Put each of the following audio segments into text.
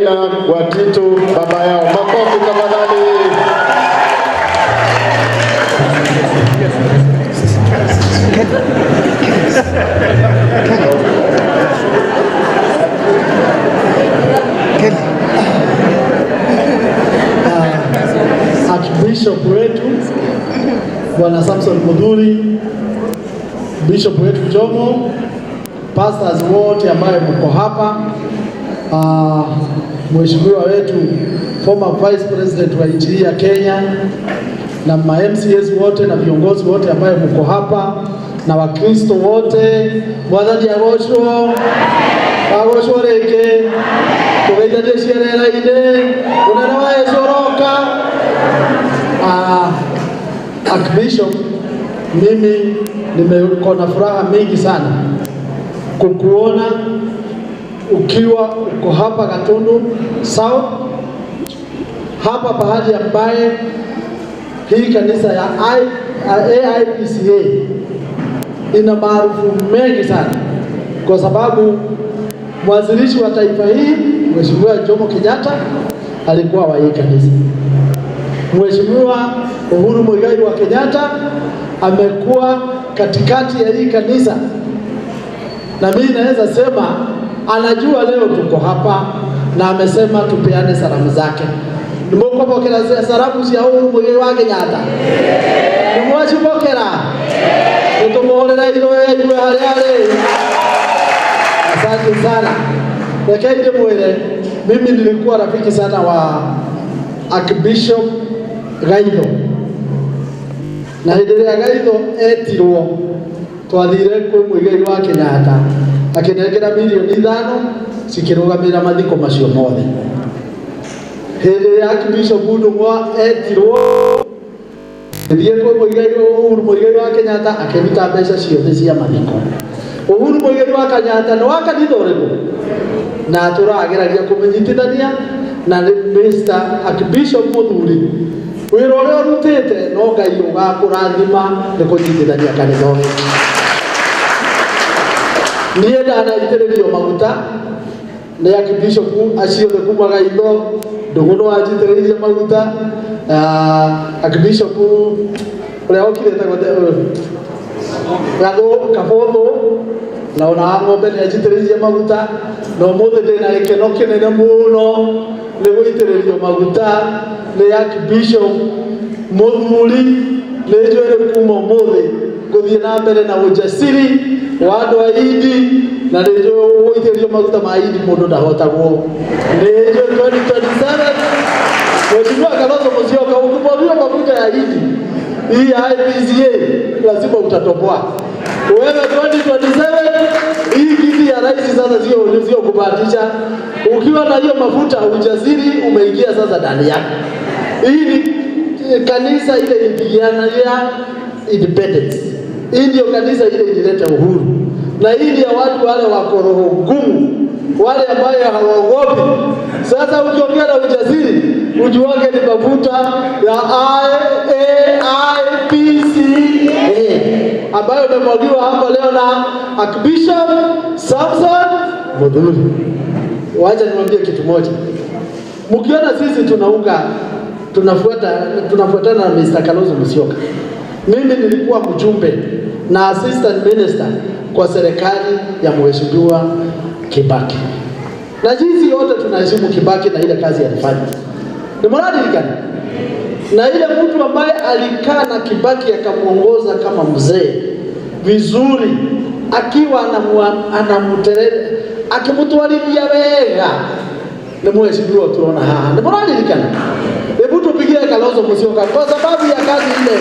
Watitu baba yao, makofi tafadhali. Archbishop wetu Bwana Samson Mudhuri, Bishop wetu Jomo, pastors wote ambao mko hapa, mheshimiwa wetu former vice president wa nchi ya Kenya, na MCAs wote na viongozi wote ambao mko hapa, na Wakristo wote, mwathani agocwo reke tugeithanie ciarera-inĩ unene wa Yesu roka. Archbishop, mimi nimekuwa na furaha mingi sana kukuona ukiwa uko hapa Gatundu South, hapa pahali ambaye hii kanisa ya AIPCA ina maarufu mengi sana, kwa sababu mwanzilishi wa taifa hii Mheshimiwa Jomo Kenyatta alikuwa wa hii kanisa. Mheshimiwa Uhuru Muigai wa Kenyatta amekuwa katikati ya hii kanisa, na mimi naweza sema anajua leo tuko hapa, na amesema tupeane salamu zake. Nimokopokera salamu cia Uhuru Muigai wa Kenyatta? Nimwacipokera? Nitumorera iroe iwe hali. Asante sana. Lakini mwele, mimi nilikuwa rafiki sana wa Archbishop Gaitho, na hĩndĩ ya Gaitho etirwo twathire kwĩ Muigai wa Kenyatta akinengera milioni 5 cikĩrũgamĩrĩra mathiko macio mothe. Hĩndĩ ya Archbishop Ndung'wa etirwo thiĩ kwĩ Uhuru Muigai wa Kenyatta akĩruta mbeca ciothe cia mathiko. Uhuru Muigai wa Kenyatta nĩ wa kanitha ũrĩkũ? Na tũrageragia kũmenyithania na Mr. Archbishop Mudhuri, wĩra ũrĩa ũrutĩte no Ngai ũgakũrathima nĩ kũnyitithania kanitha ũyũ. Niĩ ndanaitĩrĩrio maguta nĩ Archbishop acio othe kuma Gaitho, Ndung'u no anjitĩrĩirie maguta, Archbishop ũrĩa okire Kabotho na ona ng'ombe nĩ anjitĩrĩirie maguta, no mũthĩ ndĩna gĩkeno kĩnene mũno nĩ gũitĩrĩrio maguta nĩ Archbishop Mudhuri. Nĩ njũĩ kuma ũmũthĩ gũthiĩ na mbere na ũjasiri wa andũ a Idi, na nĩ njũĩ gũitĩrĩrio maguta ma Idi mũndũ ndahotagwo. Nĩ njũĩ 2027 Mheshimiwa Kalonzo Musyoka ukimwagia mafuta ya Idi hii IPCA lazima utatoboa. Wewe 2027 hii kiti ya rais sasa sio kubahatisha. Ukiwa na hiyo mafuta ujasiri umeingia sasa ndani yako. Hii ni kanisa ile ilipigana ya independence. Hii ndio kanisa ile ilileta uhuru. Na hii ndio watu wale wako roho ngumu, wale ambao hawaogopi. Sasa ukiongea na ujasiri, ujuage ni mafuta ya AIPCA ambayo imemwagiwa hapa leo na Archbishop Samson Mudhuri. Wacha niwaambie kitu moja. Mkiona sisi tunafuatana na Mr. Kalonzo Musyoka. Mimi nilikuwa mjumbe na assistant minister kwa serikali ya Mheshimiwa Kibaki. Na jinsi yote tunaheshimu Kibaki na ile kazi alifanya. Ni mradilikana. Na ile mtu ambaye alikaa na Kibaki akamuongoza kama mzee vizuri, akiwa anamuterere akimutwarithia wega, ni mheshimiwa tunaona haha. Ni mradilikana. Hebu tupigie Kalonzo Musyoka kwa sababu ya kazi ile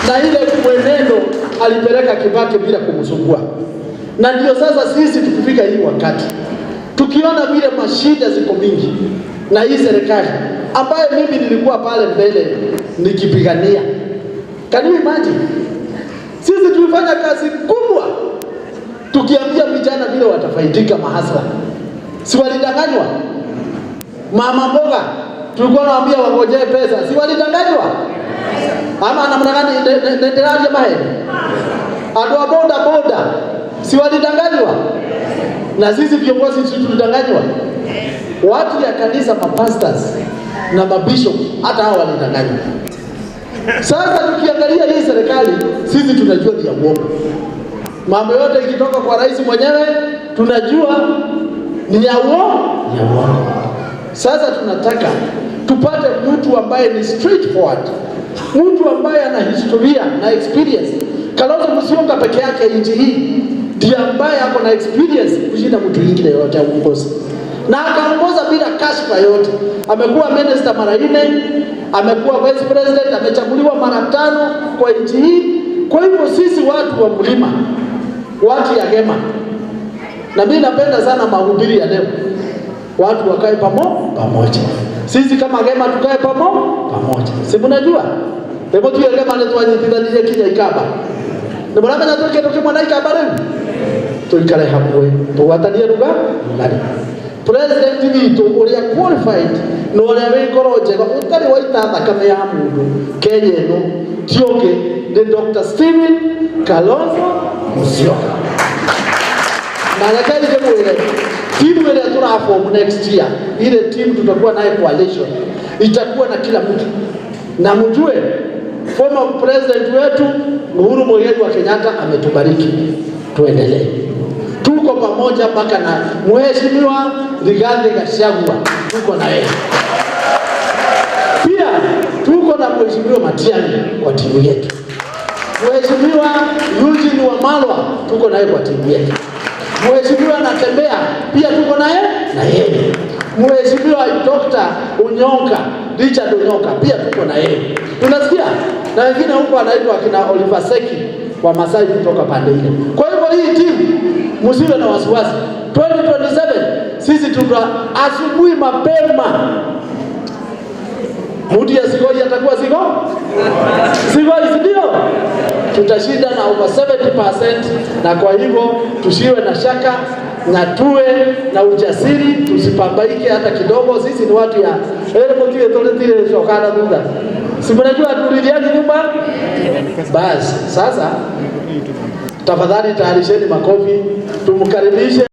na ile mwenendo alipeleka Kibaki bila kumsumbua. Na ndio sasa sisi tukifika hii wakati tukiona vile mashida ziko mingi na hii serikali ambayo mimi nilikuwa pale mbele nikipigania. Can you imagine? Sisi tulifanya kazi kubwa tukiambia vijana vile watafaidika mahasla. Si walidanganywa? Mama mboga tulikuwa naambia wangojee pesa, si walidanganywa? Ama namna gani ndio mahali? Ado boda si walidanganywa? Na sisi viongozi tulidanganywa? Watu ya kanisa, mapastors na mabishop, hata hao walidanganywa. Sasa tukiangalia hii serikali, sisi tunajua ni ya uongo. Mambo yote ikitoka kwa rais mwenyewe tunajua ni ya uongo. Sasa tunataka tupate mtu ambaye ni straightforward, mtu ambaye ana historia na experience. Kalonzo Musyoka peke yake nchi hii ndiye ambaye ako na experience kushinda mtu mwingine yote ya uongozi, na akaongoza bila kashfa yote. Amekuwa minister mara 4, amekuwa vice president, amechaguliwa mara 5 kwa nchi hii. Kwa hivyo sisi watu wa mlima, watu ya Gema, na mimi napenda sana mahubiri ya leo, watu wakae pamoja. Sisi kama Gema tukae pamoja. Si mnajua? Hebu tu Gema ni tuanyitithanie kinya ikaba. Na mbona natoke toke mwana ikaba leo? Tuikare hamwe. Tuwatanie ruga ngari. President witu uria qualified no uria wikoro njega utari waita thakame ya mundu Kenya ino tionge ni Dr. Stephen Kalonzo Musyoka. Na nakali jamwe timu ile tunaform next year, ile timu tutakuwa nayo coalition, itakuwa na kila mtu. Na mjue former president wetu Uhuru Muigai wa Kenyatta ametubariki, tuendelee. Tuko pamoja mpaka na Mheshimiwa Rigathi Gachagua, tuko na yeye. Pia tuko na Mheshimiwa Matiang'i kwa timu yetu. Mheshimiwa Eugene Wamalwa tuko naye kwa timu yetu. Mheshimiwa Natembeya pia tuko naye na yeye. Mheshimiwa Dr. Onyonka, Richard Onyonka pia tuko na yeye. Tunasikia na wengine huko anaitwa kina Oliver Seki wa Masai kutoka pande ile. Kwa hivyo hii timu msiwe na wasiwasi. 2027 sisi asubuhi mapema. Mudi ya Sigoi atakuwa Sigoi ndio tutashinda na over 70%, na kwa hivyo tusiwe na shaka na tuwe na ujasiri, tusipambaike hata kidogo. Sisi ni watu ya mtie toletile shokana duda. Si mnajua tuliliani nyumba? Basi sasa tafadhali tayarisheni makofi tumkaribishe